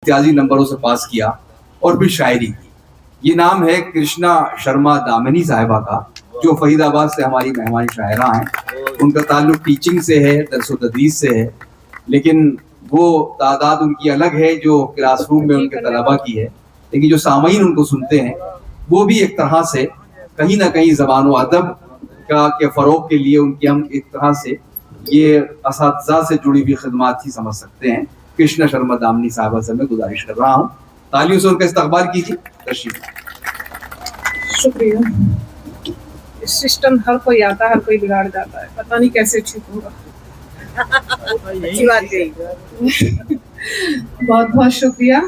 इम्तियाजी नंबरों से पास किया और फिर शायरी की। ये नाम है कृष्णा शर्मा दामिनी साहिबा का, जो फरीदाबाद से हमारी मेहमान शायरा हैं। उनका ताल्लुक टीचिंग से है, दरस व तदरीस से है, लेकिन वो तादाद उनकी अलग है जो क्लासरूम में उनके तलबा की है, लेकिन जो सामीन उनको सुनते हैं वो भी एक तरह से कहीं ना कहीं ज़बान व अदब का के फ़रोग़ के लिए उनकी हम एक तरह से ये असातिज़ा से जुड़ी हुई खिदमात ही समझ सकते हैं। कृष्णा शर्मा दामिनी साहिबा से मैं गुजारिश कर रहा हूँ, तालियों से उनका इस्तकबाल कीजिए। तशरीफ। शुक्रिया। सिस्टम हर कोई आता है, हर कोई बिगाड़ जाता है, पता नहीं कैसे ठीक होगा। अच्छी बात है। बहुत बहुत शुक्रिया।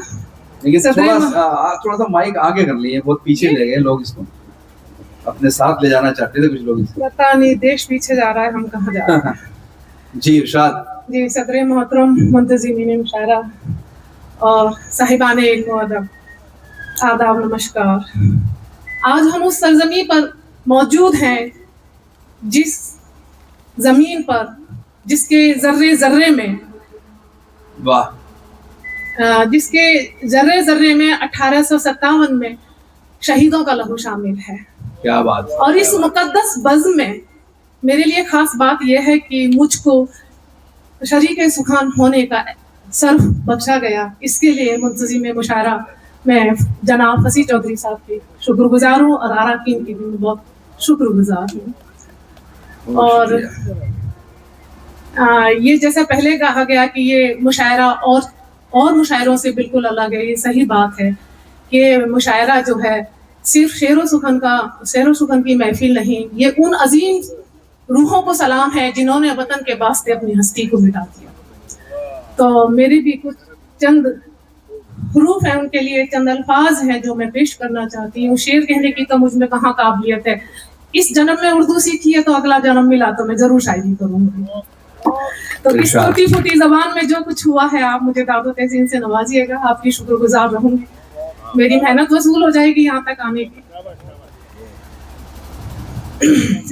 लेकिन थोड़ा सा माइक आगे कर लिए, बहुत पीछे ले गए लोग, इसको अपने साथ ले जाना चाहते थे कुछ लोग। पता नहीं देश पीछे जा रहा है, हम कहाँ जा रहे हैं। जी इरशाद। जी सदर मोहतरम, मुंतज़िमीन मुशायरा और साहिबाने इल्म व अदब, आदाब, नमस्कार। आज हम उस सरजमी पर मौजूद हैं जिस जमीन पर, जिसके जर्रे जर्रे में, वाह, जिसके जर्रे जर्रे में 1857 में शहीदों का लहू शामिल है। क्या बात। और इस मुकद्दस बज़्म में मेरे लिए खास बात यह है कि मुझको शरीक सुखान होने का सर्फ बख्शा गया। इसके लिए मुंतज़िम मुशायरा मैं जनाब फसी चौधरी साहब की शुक्रगुजार हूँ और अराकीन की भी मैं बहुत शुक्रगुजार हूँ। और ये जैसा पहले कहा गया कि ये मुशायरा और मुशायरों से बिल्कुल अलग है। ये सही बात है कि मुशायरा जो है सिर्फ शेर व सुखन की महफिल नहीं, ये उन अजीम रूहों को सलाम है जिन्होंने वतन के वास्ते अपनी हस्ती को मिटा दिया। तो मेरे भी कुछ चंद हरूफ हैं, उनके लिए चंद अल्फाज हैं जो मैं पेश करना चाहती हूँ। शेर कहने की तो मुझ में कहाँ काबिलियत है, इस जन्म में उर्दू सीखी है तो अगला जन्म मिला तो मैं जरूर शायरी करूँगी। तो इस टूटी फूटी जबान में जो कुछ हुआ है आप मुझे दादो तहसीन से नवाजिएगा, आपकी शुक्रगुजार रहूंगी। मेरी मेहनत वसूल हो जाएगी यहाँ तक आने की।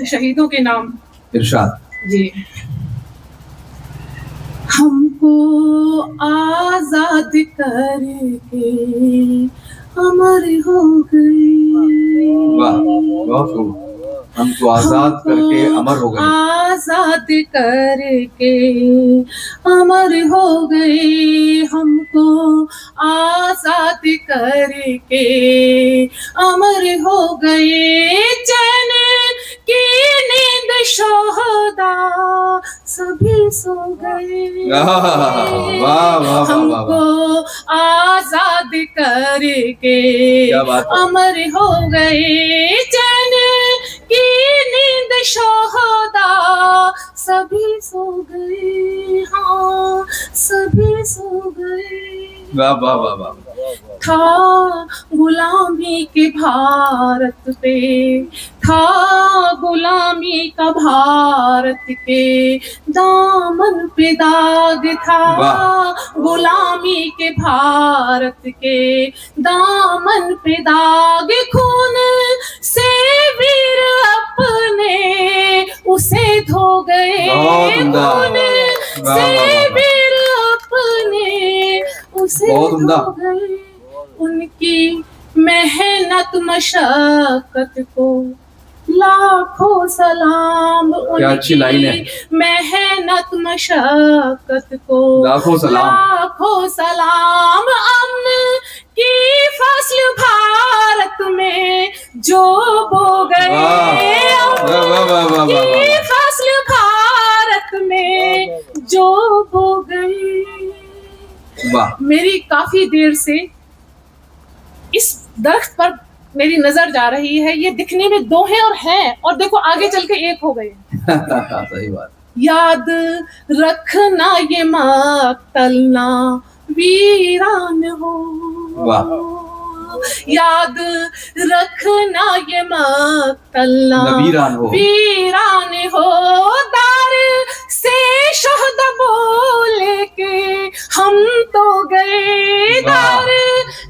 शहीदों के नाम इरशाद। जी। हमको आजाद करके अमर हो गई। वाह, बहुत खूब। हमको आजाद करके अमर हो गए। आजाद करके अमर हो गए, हमको आजाद करके अमर हो गए। चैन की नींद शोहदा सभी सो गए। हमको आजाद करके अमर हो गए। चैन की नींद शोहदा सभी सो गए। हाँ, सभी सो गए। वाह वाह वाह वाह। था गुलामी के भारत पे, था गुलामी का भारत के दामन पे दाग था। गुलामी के भारत के दामन पे दाग, खून से वीर अपने उसे धो गए। खून से वीर अपने उसे धो गए। उनकी मेहनत मशक्कत को लाखों सलाम। क्या अच्छी लाइन है। मेहनत मशक्कत को लाखों सलाम। अमन की फसल भारत में जो बो गए। अमन की फसल भारत में जो बो गई। मेरी काफी देर से इस दरख्त पर मेरी नजर जा रही है। ये दिखने में दो हैं और देखो आगे चल के एक हो गए। सही बात। याद रखना ये मक्तल ना वीरान हो। याद रखना ये मक्तल ना वीरान हो। दार से शहद बोले के हम तो गए। दार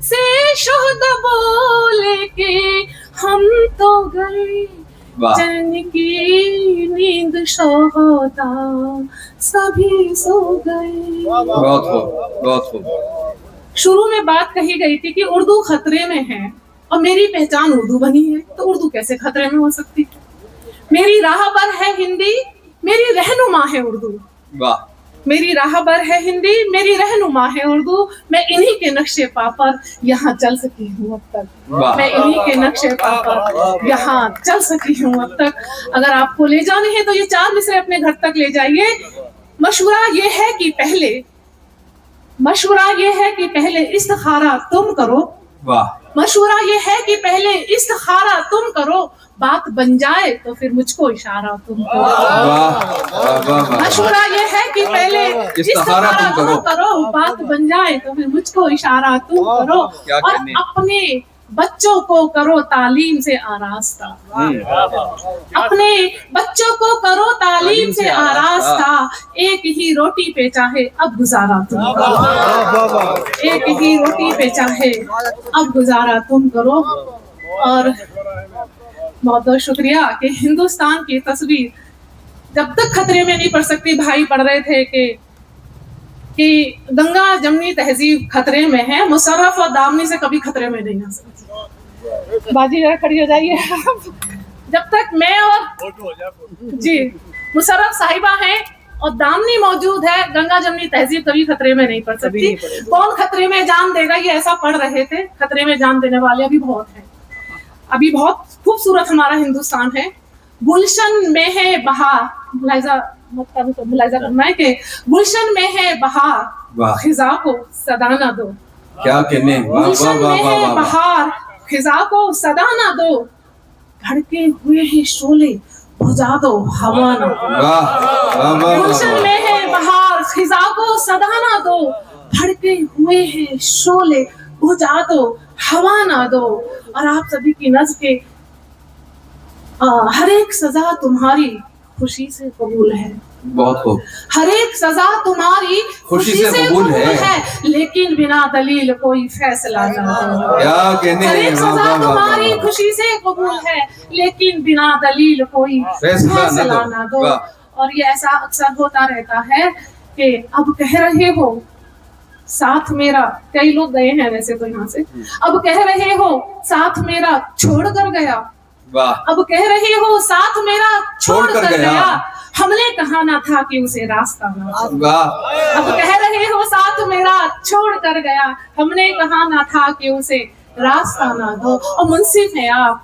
से शहद बोले के हम तो गए। चैन की नींद शोहदा सभी सो गए। बहुत खूब, बहुत खूब। शुरू में बात कही गई थी कि उर्दू खतरे में है और मेरी पहचान उर्दू बनी है, तो उर्दू कैसे खतरे में हो सकती है? मेरी राहबर है हिंदी, मेरी रहनुमा है उर्दू। वाह। मेरी राहबर है हिंदी, मेरी रहनुमा है उर्दू। मैं इन्हीं के नक्शे पा पर यहाँ चल सकी हूँ अब तक। मैं इन्हीं के नक्शे पा पर यहाँ चल सकी हूँ अब तक। अगर आपको ले जाने हैं तो ये 4 मिसरे अपने घर तक ले जाइए। मशवरा ये है कि पहले इस्तिखारा तुम करो। वाह। मशवरा ये है कि पहले इस्तिखारा तुम करो, बात बन जाए तो फिर मुझको इशारा तुम करो। मशवरा ये है कि पहले इस्तिखारा तुम करो, बात बन जाए तो फिर मुझको इशारा तुम करो। और अपने बच्चों को करो तालीम से आरास्ता। अपने बच्चों को करो तालीम से आरास्ता। एक ही रोटी पे चाहे अब गुजारा तुम करो। एक ही रोटी पे चाहे अब गुजारा तुम करो। और बहुत बहुत शुक्रिया कि हिंदुस्तान की तस्वीर जब तक खतरे में नहीं पड़ सकती। भाई पढ़ रहे थे कि गंगा जमनी तहजीब खतरे में है, मुशर्रफ और दामनी से कभी खतरे में नहीं आ सकती। बाजी जरा खड़ी हो जाइए। जब तक मैं और जी मुशर्रफ साहिबा हैं और दामनी मौजूद है, गंगा जमनी तहजीब कभी खतरे में नहीं पड़ सकती। कौन खतरे में जान देगा, ये ऐसा पढ़ रहे थे। खतरे में जान देने वाले अभी बहुत हैं। अभी बहुत खूबसूरत हमारा हिंदुस्तान है। गुलशन में है बहार, मुलायजा करना है कि गुलशन में है बहार, खिजा को सदा ना दो। क्या कहने, गुलशन में है बहार, खिजा को सदा ना दो। भड़के हुए हैं शोले, बुझा दो हवा ना दो। गुलशन में है बहार, खिजा को सदा ना दो। भड़के हुए हैं शोले, बुझा दो हवा ना दो। और आप सभी की नज़्म के हर एक सजा तुम्हारी खुशी से कबूल है। बहुत खूब। हर एक सजा तुम्हारी खुशी से कबूल है, लेकिन बिना दलील कोई फैसला ना दो। क्या कहने, हर एक सजा तुम्हारी खुशी से कबूल है, लेकिन बिना दलील कोई फैसला ना दो। और ये ऐसा अक्सर होता रहता है कि अब कह रहे हो साथ मेरा, कई लोग गए हैं वैसे तो यहाँ से, अब कह रहे हो साथ मेरा छोड़ कर गया। अब कह रहे हो साथ मेरा छोड़ कर गया। हमने कहा ना था कि उसे रास्ता ना दो। अब कह रहे हो साथ मेरा छोड़ कर गया। हमने कहा ना था कि उसे रास्ता ना दो। और मुंसिफ है आप,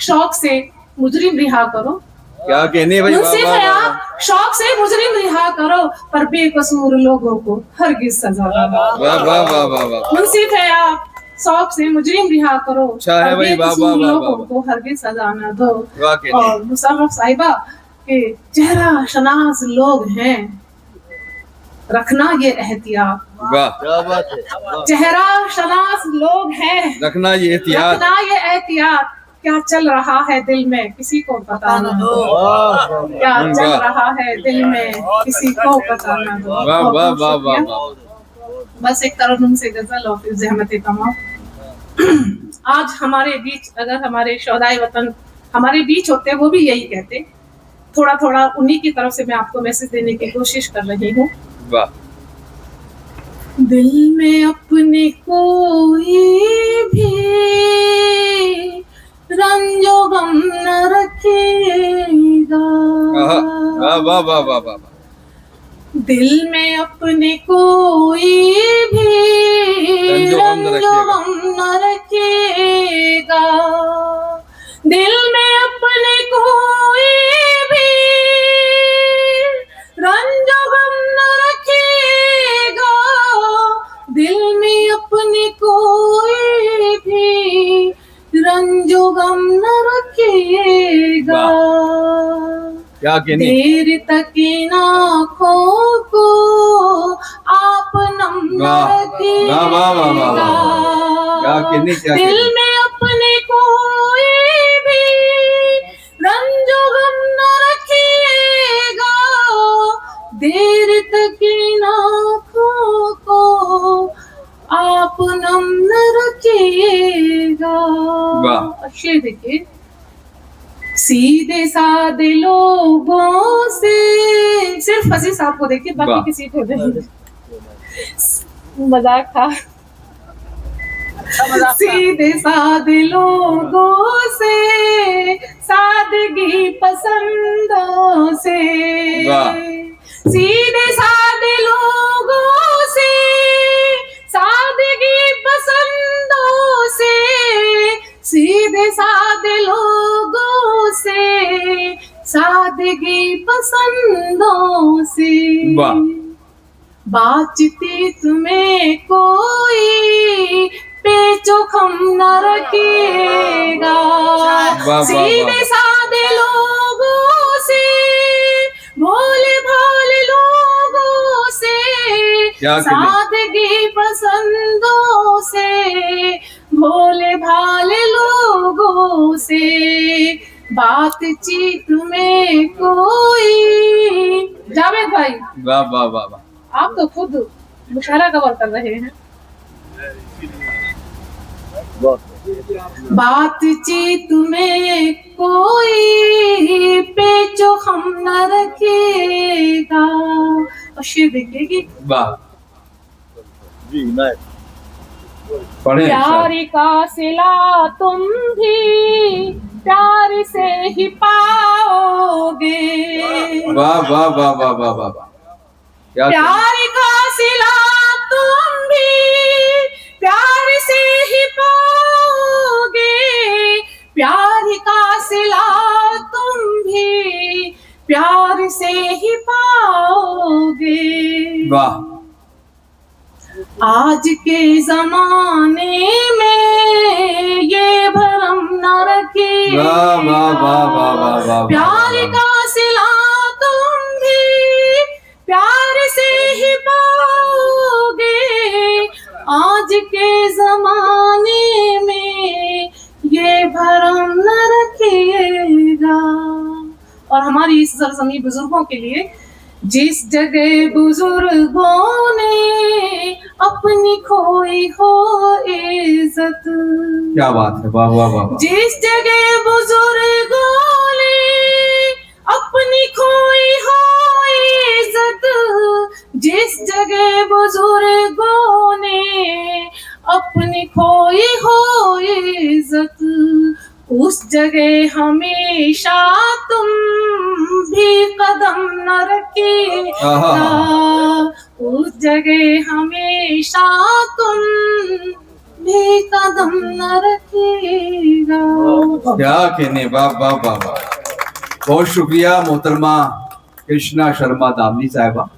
शौक से मुजरिम रिहा करो। क्या कहने भाई, मुंसिफ है आप, शौक से मुजरिम रिहा करो, पर बेकसूर लोगों को हरगिज सजा ना दो। मुंसिफ है आप, शौक से मुजरिम रिहा करो, और बेकसूर लोगों को हरगिज सजा ना दो। और मुशर्रफ साहिबा के चेहरा शनास लोग हैं, रखना ये एहतियात। चेहरा शनास लोग हैं, रखना ये एहतियात। क्या चल रहा है दिल में किसी को पता ना दो। क्या चल रहा है दिल में किसी को पता ना दो। बस एक तरन्नुम से गजल और फिर ज़हमत तमाम। आज हमारे बीच अगर हमारे शौहदाए वतन हमारे बीच होते, वो भी यही कहते। थोड़ा थोड़ा उन्हीं की तरफ से मैं आपको मैसेज देने की कोशिश कर रही हूँ। दिल में अपने कोई भी रंजो गम न रखेगा। दिल में अपने कोई भी रंजो गम न रखेगा। दिल में अपने कोई भी रंजो गम न रखेगा। दिल में अपने कोई भी रंजो गम न रखेगा। देर तक इन आँखों को आप नम न रखेगा। दिल में अपने कोई भी रंजो गम न रखेगा। देर तक इन आँखों को आप नम न रखिएगा। शेर देखिए, सीधे साधे लोगों से, सिर्फ फजील साहब को देखिए, बाकी किसी को नहीं। मजाक था। सीधे साधे लोगों से, सादगी पसंदों से, वाह। सीधे साधे लोगों से, सादगी पसंदों से, सीधे साधे लोगों से, सादगी पसंदों से। वाह। बातचीत में कोई पेचोखम न रखेगा, वाह, सीधे वाह। साधे लोगों से, भोले भाले लोगों से, क्या कहने? सादगी पसंदों से, भोले भाले लोगों से, बातचीत में कोई। जावेद भाई, वाह वाह वाह वाह। आप तो खुद मुशायरा कवर कर रहे हैं। बातचीत में कोई पेचोखम न रखेगा। और शेर देखिए कि वाह। पढ़े प्यार का सिला तुम भी प्यार से ही पाओगे। वाह वाह वाह वाह वाह वाह वाह। क्या प्यार का सिला तुम भी प्यार से ही पाओगे, प्यार का सिला तुम भी प्यार से ही पाओगे। वाह। आज के जमाने में ये भरम न रखे, वाह वाह वाह वाह वाह वाह। प्यार का सिला तुम भी प्यार से ही पाओगे, आज के जमाने में ये भरम न रखिएगा। और हमारी इस सरजमी बुजुर्गों के लिए, जिस जगह बुजुर्गों ने अपनी खोई हो इज्जत। क्या बात है, वाह वाह वाह। जिस जगह बुजुर्गों ने अपनी खोई हो इज्जत, जिस जगह बुजुर्गों ने अपनी खोई हो इज्जत, उस जगह हमेशा तुम भी कदम न रखिएगा, उस जगह हमेशा तुम भी कदम न रखिएगा। क्या कहने, वाह वाह वाह वाह। बहुत शुक्रिया मोहतरमा कृष्णा शर्मा दामनी साहिबा।